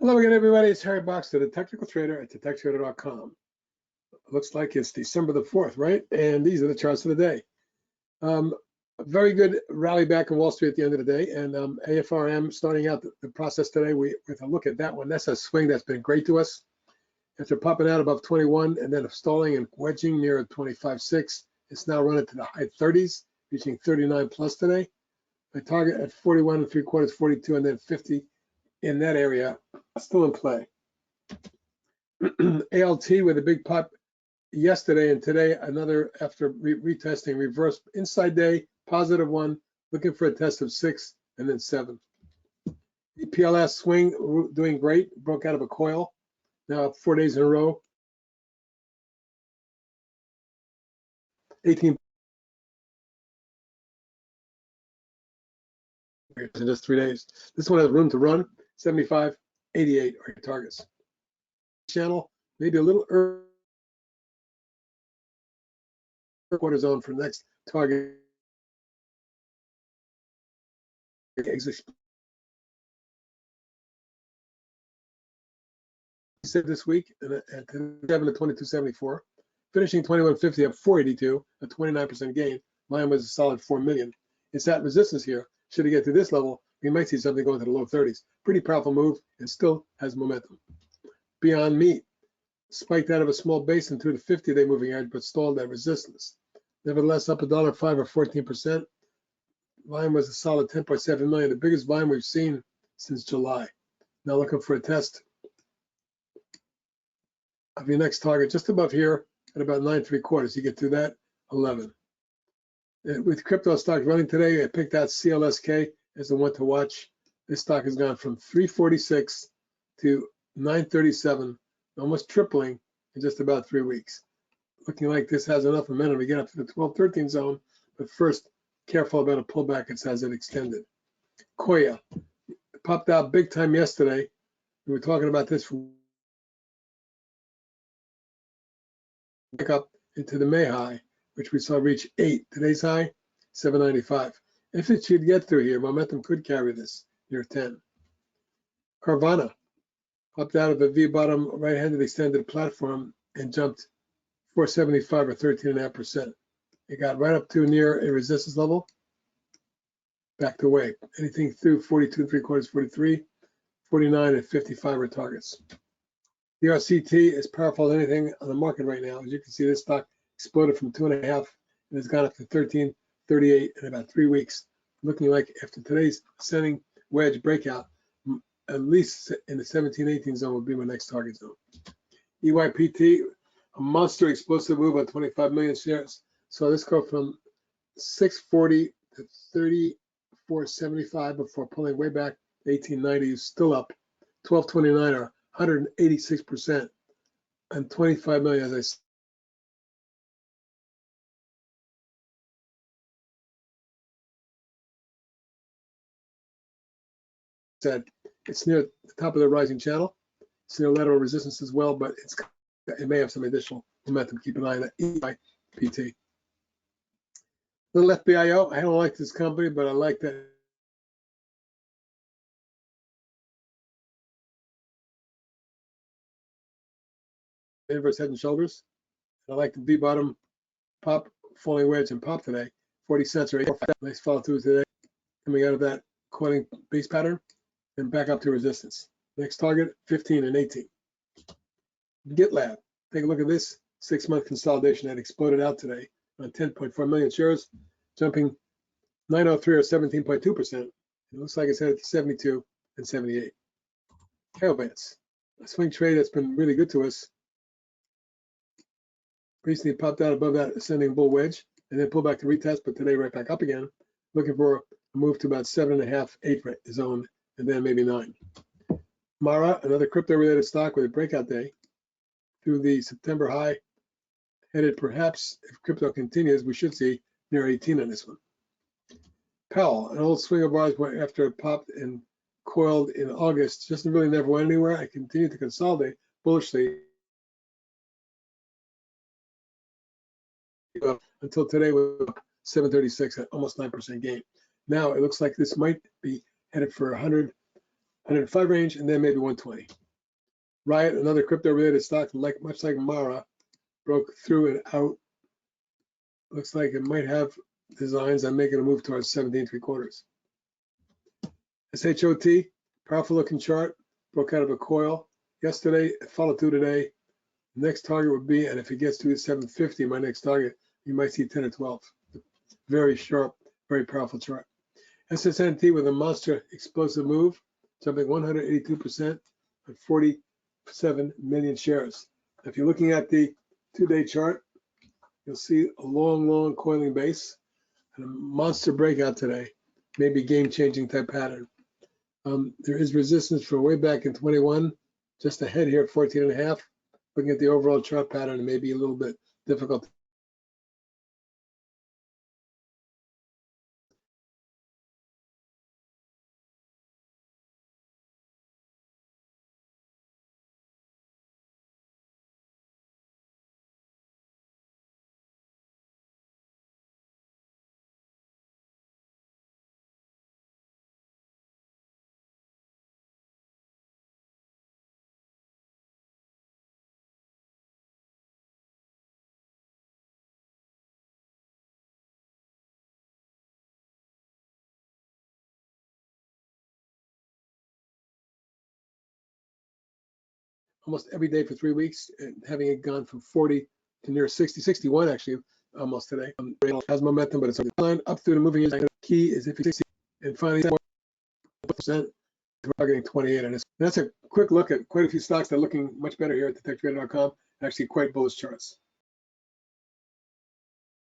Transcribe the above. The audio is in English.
Hello again, everybody. It's Harry Boxer, the technical trader at thetechtrader.com. Looks like it's December the 4th, right? And these are the charts of the day. A very good rally back in Wall Street at the end of the day, and AFRM starting out the process today. With a look at that one, that's a swing that's been great to us. After popping out above 21 and then stalling and wedging near 25.6, it's now running to the high 30s, reaching 39 plus today. The target at 41 3/4, 42, and then 50 in that area, still in play. ALT with a big pop yesterday and today, another after retesting, reverse inside day, positive one, looking for a test of 6 and then 7. APLS swing doing great, broke out of a coil, now 4 days in a row. 18 in just 3 days. This one has room to run. 75, 88 are your targets. Channel, maybe a little early quarter zone for the next target. Said this week at 7 to 22.74, finishing 21.50 up 482, a 29% gain. Mine was a solid 4 million. It's at resistance here. Should it get to this level, we might see something going to the low 30s. Pretty powerful move and still has momentum. Beyond Meat spiked out of a small base and through the 50-day moving average, but stalled at resistance. Nevertheless, up $1.05 or 14%. Volume was a solid 10.7 million, the biggest volume we've seen since July. Now looking for a test of your next target just above here at about 9 3/4. You get through that, 11. With crypto stocks running today, I picked out CLSK as the one to watch. This stock has gone from 346 to 937, almost tripling in just about 3 weeks. Looking like this has enough momentum to get up to the 12-13 zone, but first, careful about a pullback as it extended. COYA popped out big time yesterday. We were talking about this back up into the May high, which we saw reach 8. Today's high, 795. If it should get through here, momentum could carry this near 10. Carvana popped out of a V-bottom right-handed extended platform and jumped 475 or 13.5%. It got right up to near a resistance level, backed away. Anything through 42 3/4, 43, 49, and 55 are targets. The RCT is powerful as anything on the market right now. As you can see, this stock exploded from 2.5 and has gone up to 13.38 in about 3 weeks. Looking like after today's ascending wedge breakout, at least in the 17-18 zone would be my next target zone. EYPT, a monster explosive move on 25 million shares. So this go from 640 to 34.75 before pulling way back to 1890, still up 1229 or 186%, and 25 million, as I said, it's near the top of the rising channel. It's near lateral resistance as well, but it may have some additional momentum. Keep an eye on that EYPT. Little FBIO, I don't like this company, but I like that inverse head and shoulders. I like the V-bottom pop, falling wedge and pop today. 40 cents or 8. Nice follow through today, coming out of that coiling base pattern and back up to resistance. Next target, 15 and 18. GitLab, take a look at this 6-month consolidation that exploded out today on 10.4 million shares, jumping 903 or 17.2%. It looks like it's headed to 72 and 78. Tailbands, a swing trade that's been really good to us. Recently popped out above that ascending bull wedge and then pulled back to retest, but today right back up again, looking for a move to about 7.5, 8 zone, and then maybe 9. Mara, another crypto-related stock with a breakout day through the September high, headed perhaps, if crypto continues, we should see near 18 on this one. POWL, an old swing of ours went after it popped and coiled in August, just really never went anywhere. I continued to consolidate bullishly until today with 736 at almost 9% gain. Now it looks like this might be headed for 100 105 range, and then maybe 120. Riot, another crypto-related stock, much like Mara, broke through and out. Looks like it might have designs on making a move towards 17.75. SHOT, powerful looking chart, broke out of a coil yesterday, it followed through today. Next target would be, and if it gets to 750, my next target, you might see 10 or 12. Very sharp, very powerful chart. SSNT with a monster explosive move, jumping 182% on 47 million shares. If you're looking at the 2-day chart, you'll see a long coiling base and a monster breakout today, maybe game-changing type pattern. There is resistance from way back in 21, just ahead here at 14.5. Looking at the overall chart pattern, it may be a little bit difficult. Almost every day for 3 weeks, and having it gone from 40 to near 60, 61 actually, almost today. It has momentum, but it's on the line up through the moving average. Key is if it's 60 and finally 4%, we're targeting 28 on this. That's a quick look at quite a few stocks that are looking much better here at detecttrader.com. Actually, quite bullish charts.